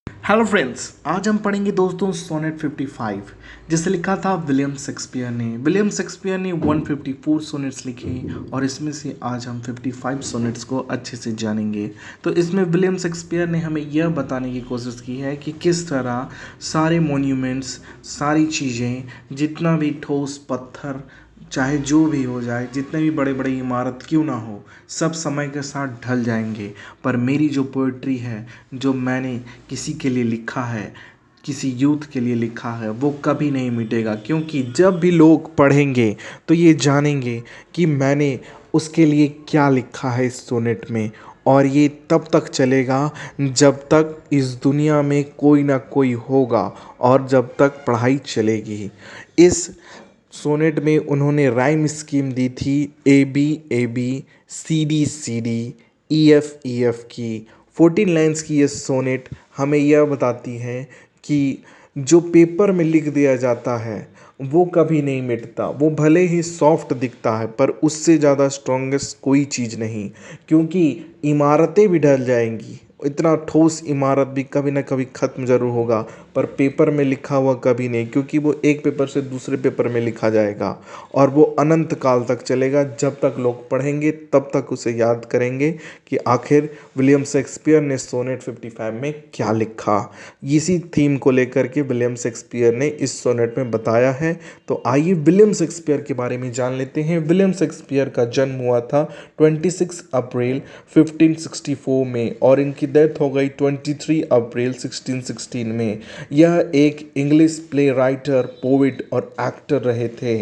Hello friends, आज हम पढ़ेंगे दोस्तों सोनेट 55 जिसे लिखा था विलियम शेक्सपियर ने। विलियम शेक्सपियर ने 154 सोनेट्स लिखे और इसमें से आज हम 55 सोनेट्स को अच्छे से जानेंगे। तो इसमें विलियम शेक्सपियर ने हमें यह बताने की कोशिश की है कि किस तरह सारे मॉन्यूमेंट्स, सारी चीज़ें, जितना भी ठोस पत्थर, चाहे जो भी हो जाए, जितने भी बड़े बड़े इमारत क्यों ना हो, सब समय के साथ ढल जाएंगे, पर मेरी जो पोइट्री है, जो मैंने किसी के लिए लिखा है, किसी यूथ के लिए लिखा है, वो कभी नहीं मिटेगा। क्योंकि जब भी लोग पढ़ेंगे तो ये जानेंगे कि मैंने उसके लिए क्या लिखा है इस सोनेट में। और ये तब तक चलेगा जब तक इस दुनिया में कोई ना कोई होगा और जब तक पढ़ाई चलेगी। इस सोनेट में उन्होंने राइम स्कीम दी थी A B C D E F की। 14 लाइन्स की ये सोनेट हमें यह बताती है कि जो पेपर में लिख दिया जाता है वो कभी नहीं मिटता। वो भले ही सॉफ्ट दिखता है पर उससे ज़्यादा स्ट्रॉन्गेस्ट कोई चीज़ नहीं, क्योंकि इमारतें भी ढल जाएंगी, इतना ठोस इमारत भी कभी ना कभी ख़त्म ज़रूर होगा, पर पेपर में लिखा हुआ कभी नहीं, क्योंकि वो एक पेपर से दूसरे पेपर में लिखा जाएगा और वो अनंत काल तक चलेगा। जब तक लोग पढ़ेंगे तब तक उसे याद करेंगे कि आखिर विलियम शेक्सपियर ने सोनेट 55 में क्या लिखा। इसी थीम को लेकर के विलियम शेक्सपियर ने इस सोनेट में बताया है। तो आइए विलियम शेक्सपियर के बारे में जान लेते हैं। विलियम शेक्सपियर का जन्म हुआ था 26 अप्रैल 1564 में और इनकी डेथ हो गई 23 अप्रैल 1616 में। यह एक इंग्लिश प्ले राइटर, पोइट और एक्टर रहे थे।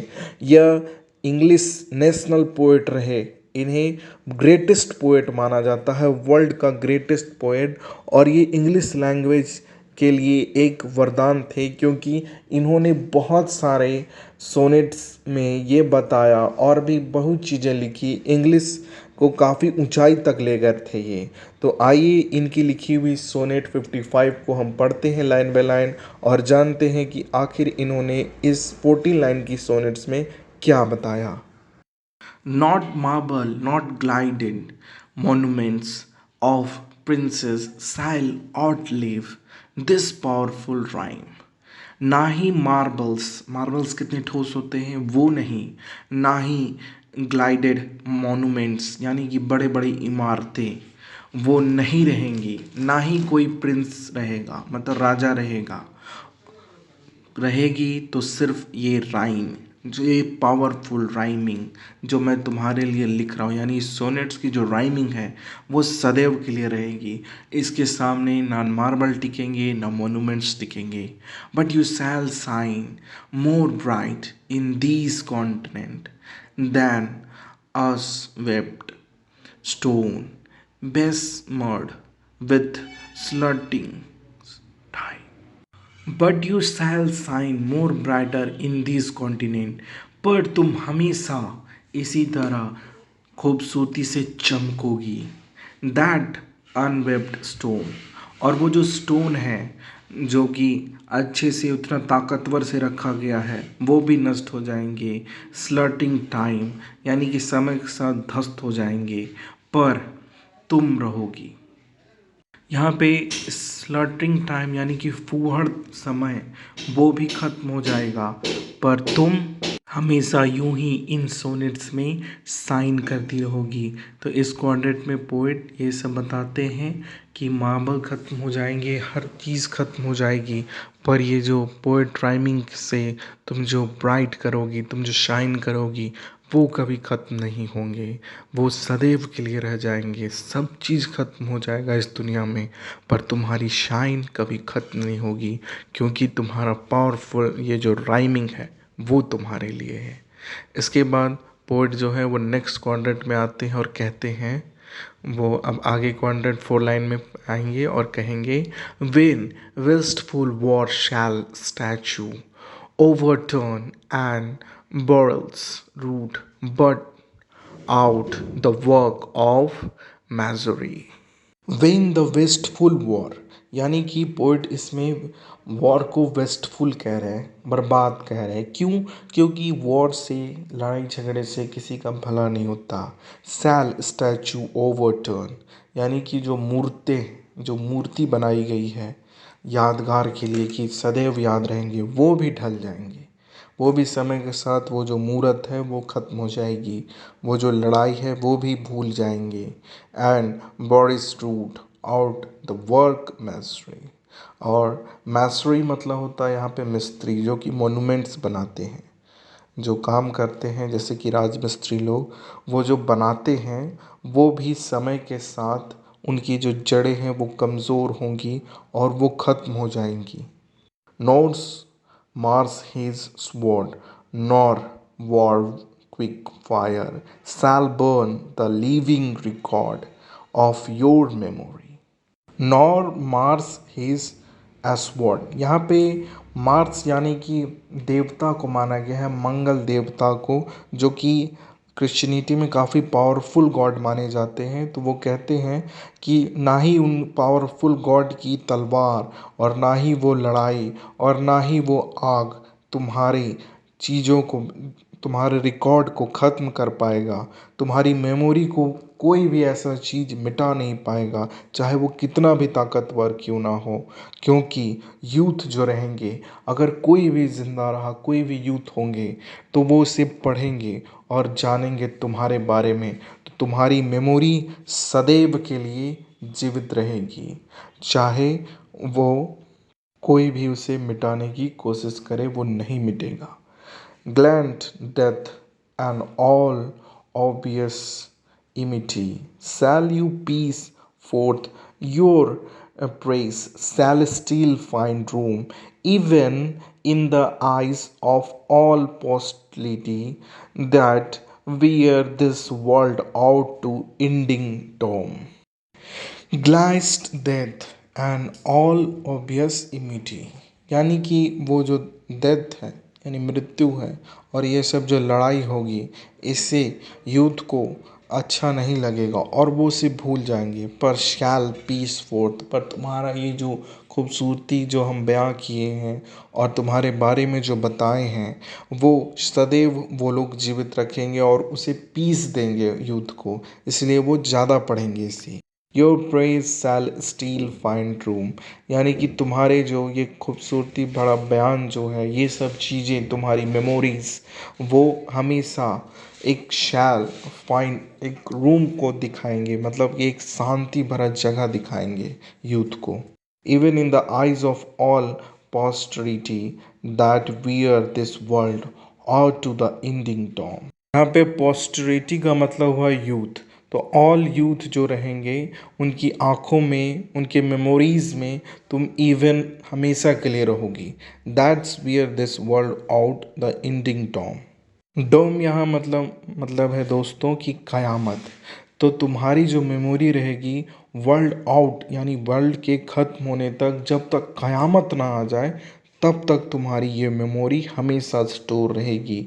यह इंग्लिश नेशनल पोएट रहे। इन्हें ग्रेटेस्ट पोएट माना जाता है, वर्ल्ड का ग्रेटेस्ट पोएट। और ये इंग्लिश लैंग्वेज के लिए एक वरदान थे, क्योंकि इन्होंने बहुत सारे सोनेट्स में ये बताया और भी बहुत चीज़ें लिखी, इंग्लिश को काफ़ी ऊंचाई तक ले गए थे ये। तो आइए इनकी लिखी हुई सोनेट 55 को हम पढ़ते हैं लाइन बाय लाइन और जानते हैं कि आखिर इन्होंने इस 14 लाइन की सोनेट्स में क्या बताया। Not marble, not glided monuments of princes shall outlive this powerful rhyme। ना ही मार्बल्स कितने ठोस होते हैं वो नहीं, ना ही ग्लाइडेड मॉन्यूमेंट्स यानी कि बड़े बड़ी इमारतें वो नहीं रहेंगी, ना ही कोई प्रिंस रहेगा मतलब राजा रहेगी। तो सिर्फ ये राइम, जो ये पावरफुल राइमिंग जो मैं तुम्हारे लिए लिख रहा हूँ, यानी सोनेट्स की जो राइमिंग है वो सदैव के लिए रहेगी। इसके सामने ना मार्बल टिकेंगे ना मोनूमेंट्स टिकेंगे। But you shall shine more bright in these continent than unswept stone, besmirred with slutting time। But you shall shine more brighter in this continent, पर तुम हमेशा इसी तरह खूबसूरती से चमकोगी। दैट अनवेप्ड स्टोन, और वो जो स्टोन है जो कि अच्छे से उतना ताकतवर से रखा गया है वो भी नष्ट हो जाएंगे। स्लर्टिंग टाइम यानी कि समय के साथ ध्वस्त हो जाएंगे, पर तुम रहोगी। यहाँ पे स्लॉटिंग टाइम यानी कि फूहड़ समय वो भी खत्म हो जाएगा, पर तुम हमेशा यूं ही इन सोनेट्स में साइन करती रहोगी। तो इस क्वाड्रेंट में पोएट ये सब बताते हैं कि मार्बल ख़त्म हो जाएंगे, हर चीज़ ख़त्म हो जाएगी, पर ये जो पोएट राइमिंग से तुम जो ब्राइट करोगी, तुम जो शाइन करोगी, वो कभी ख़त्म नहीं होंगे, वो सदैव के लिए रह जाएंगे। सब चीज़ ख़त्म हो जाएगा इस दुनिया में, पर तुम्हारी शाइन कभी ख़त्म नहीं होगी, क्योंकि तुम्हारा पावरफुल ये जो राइमिंग है वो तुम्हारे लिए है। इसके बाद पोएट जो है वो नेक्स्ट क्वाड्रेंट में आते हैं और कहते हैं, वो अब आगे क्वाड्रेंट 4 लाइन में आएंगे और कहेंगे, when wasteful war shall statue overturn and burls root but out the work of misery। When the wasteful war, यानी कि पोइट इसमें वॉर को वेस्टफुल कह रहे हैं, बर्बाद कह रहे हैं। क्यों? क्योंकि वॉर से, लड़ाई झगड़े से किसी का भला नहीं होता। सैल स्टैचू ओवरटर्न, यानी कि जो मूर्ति बनाई गई है यादगार के लिए कि सदैव याद रहेंगे, वो भी ढल जाएंगे। वो भी समय के साथ वो जो मूरत है वो ख़त्म हो जाएगी, वो जो लड़ाई है वो भी भूल जाएंगे। And broils root out the work masonry. और मैस्ट्री मतलब होता है यहाँ पे मिस्त्री, जो कि मोनूमेंट्स बनाते हैं, जो काम करते हैं, जैसे कि राजमिस्त्री लोग, वो जो बनाते हैं वो भी समय के साथ उनकी जो जड़ें हैं वो कमज़ोर होंगी और वो ख़त्म हो जाएंगी। Notes Mars his sword nor war quick fire shall burn the living record of your memory. Nor Mars his sword, यहाँ पे मार्स यानी कि देवता को माना गया है, मंगल देवता को, जो कि क्रिश्चियनिटी में काफ़ी पावरफुल गॉड माने जाते हैं। तो वो कहते हैं कि ना ही उन पावरफुल गॉड की तलवार और ना ही वो लड़ाई और ना ही वो आग तुम्हारी चीज़ों को, तुम्हारे रिकॉर्ड को ख़त्म कर पाएगा। तुम्हारी मेमोरी को कोई भी ऐसा चीज़ मिटा नहीं पाएगा, चाहे वो कितना भी ताकतवर क्यों ना हो। क्योंकि यूथ जो रहेंगे, अगर कोई भी ज़िंदा रहा, कोई भी यूथ होंगे, तो वो उसे पढ़ेंगे और जानेंगे तुम्हारे बारे में, तो तुम्हारी मेमोरी सदैव के लिए जीवित रहेगी। चाहे वो कोई भी उसे मिटाने की कोशिश करे, वो नहीं मिटेगा। Glad death and all obvious enmity, shall you peace forth your praise shall still find room, even in the eyes of all posterity that wear this world out to ending doom. Gainst death and all obvious enmity, यानी कि वो जो death है यानी मृत्यु है और ये सब जो लड़ाई होगी, इससे यूथ को अच्छा नहीं लगेगा और वो उसे भूल जाएंगे। पर शैल पीस फोर्थ, पर तुम्हारा ये जो खूबसूरती जो हम बयां किए हैं और तुम्हारे बारे में जो बताए हैं, वो सदैव वो लोग जीवित रखेंगे और उसे पीस देंगे यूथ को, इसलिए वो ज़्यादा पढ़ेंगे इसे। Your praise shall still find room, यानी कि तुम्हारे जो ये खूबसूरती भरा बयान जो है, ये सब चीज़ें तुम्हारी मेमोरीज, वो हमेशा एक शैल फाइंड एक रूम को दिखाएंगे, मतलब एक शांति भरा जगह दिखाएंगे यूथ को। Even in the eyes of all posterity that wear this world out to the ending dawn। यहाँ पे posterity का मतलब हुआ यूथ, तो ऑल यूथ जो रहेंगे उनकी आँखों में, उनके मेमोरीज में तुम इवन हमेशा के लिए रहोगी। That's wear this world out the ending doom. Doom यहाँ मतलब है दोस्तों कि क़यामत। तो तुम्हारी जो मेमोरी रहेगी वर्ल्ड आउट यानी वर्ल्ड के ख़त्म होने तक, जब तक क़यामत ना आ जाए तब तक तुम्हारी ये मेमोरी हमेशा स्टोर रहेगी।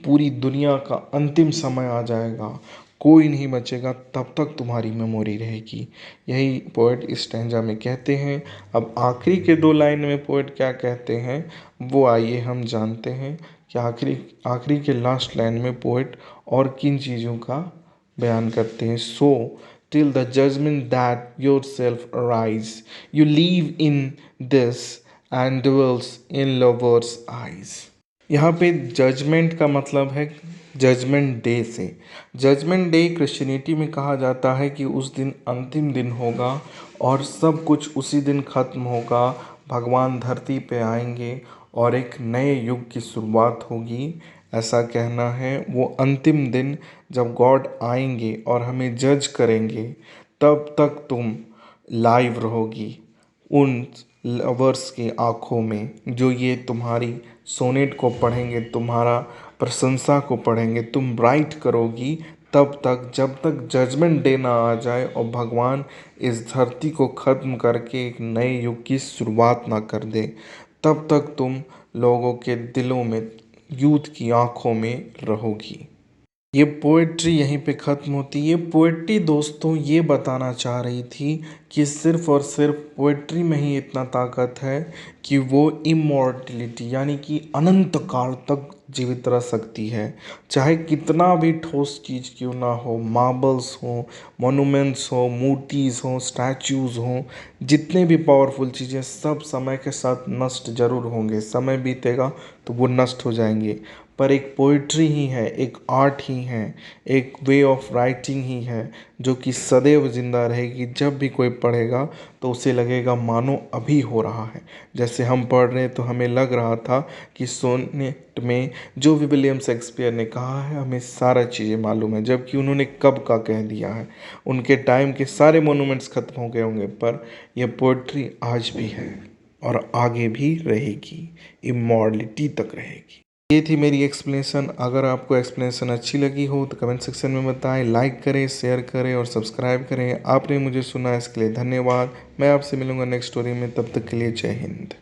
पूरी दुनिया का अंतिम समय आ जाएगा, कोई नहीं बचेगा, तब तक तुम्हारी मेमोरी रहेगी। यही पोएट इस स्टैंजा में कहते हैं। अब आखिरी के 2 लाइन में पोएट क्या कहते हैं वो आइए हम जानते हैं कि आखिरी के लास्ट लाइन में पोएट और किन चीज़ों का बयान करते हैं। सो till the judgment that yourself arise, you live in this and dwells in lovers eyes। यहाँ पे जजमेंट का मतलब है जजमेंट डे से। जजमेंट डे क्रिश्चियनिटी में कहा जाता है कि उस दिन अंतिम दिन होगा और सब कुछ उसी दिन ख़त्म होगा। भगवान धरती पे आएंगे और एक नए युग की शुरुआत होगी, ऐसा कहना है। वो अंतिम दिन जब गॉड आएंगे और हमें जज करेंगे, तब तक तुम लाइव रहोगी उन लवर्स की आँखों में, जो ये तुम्हारी सोनेट को पढ़ेंगे, तुम्हारा प्रशंसा को पढ़ेंगे, तुम राइट करोगी। तब तक जब तक जजमेंट डे ना आ जाए और भगवान इस धरती को ख़त्म करके एक नए युग की शुरुआत ना कर दे, तब तक तुम लोगों के दिलों में, यूथ की आँखों में रहोगी। ये पोएट्री यहीं पे ख़त्म होती है। ये पोएट्री दोस्तों ये बताना चाह रही थी कि सिर्फ़ और सिर्फ पोएट्री में ही इतना ताकत है कि वो इमॉर्टलिटी यानी कि अनंत काल तक जीवित रह सकती है। चाहे कितना भी ठोस चीज़ क्यों ना हो, मार्बल्स हों, मोनूमेंट्स हों, मूर्तिज़ हों, स्टैच्यूज़ हों, जितने भी पावरफुल चीज़ें सब समय के साथ नष्ट ज़रूर होंगे। समय बीतेगा तो वो नष्ट हो जाएंगे। पर एक पोइट्री ही है, एक आर्ट ही है, एक वे ऑफ राइटिंग ही है जो कि सदैव ज़िंदा रहेगी। जब भी कोई पढ़ेगा तो उसे लगेगा मानो अभी हो रहा है। जैसे हम पढ़ रहे तो हमें लग रहा था कि सोनेट में जो भी विलियम शेक्सपियर ने कहा है हमें सारा चीज़ें मालूम है, जबकि उन्होंने कब का कह दिया है। उनके टाइम के सारे मोनूमेंट्स खत्म हो गए होंगे, पर यह पोइट्री आज भी है और आगे भी रहेगी, इमॉर्टलिटी तक रहेगी। ये थी मेरी एक्सप्लेनेशन। अगर आपको एक्सप्लेनेशन अच्छी लगी हो तो कमेंट सेक्शन में बताएं, लाइक करें, शेयर करें और सब्सक्राइब करें। आपने मुझे सुना इसके लिए धन्यवाद। मैं आपसे मिलूंगा नेक्स्ट स्टोरी में, तब तक के लिए जय हिंद।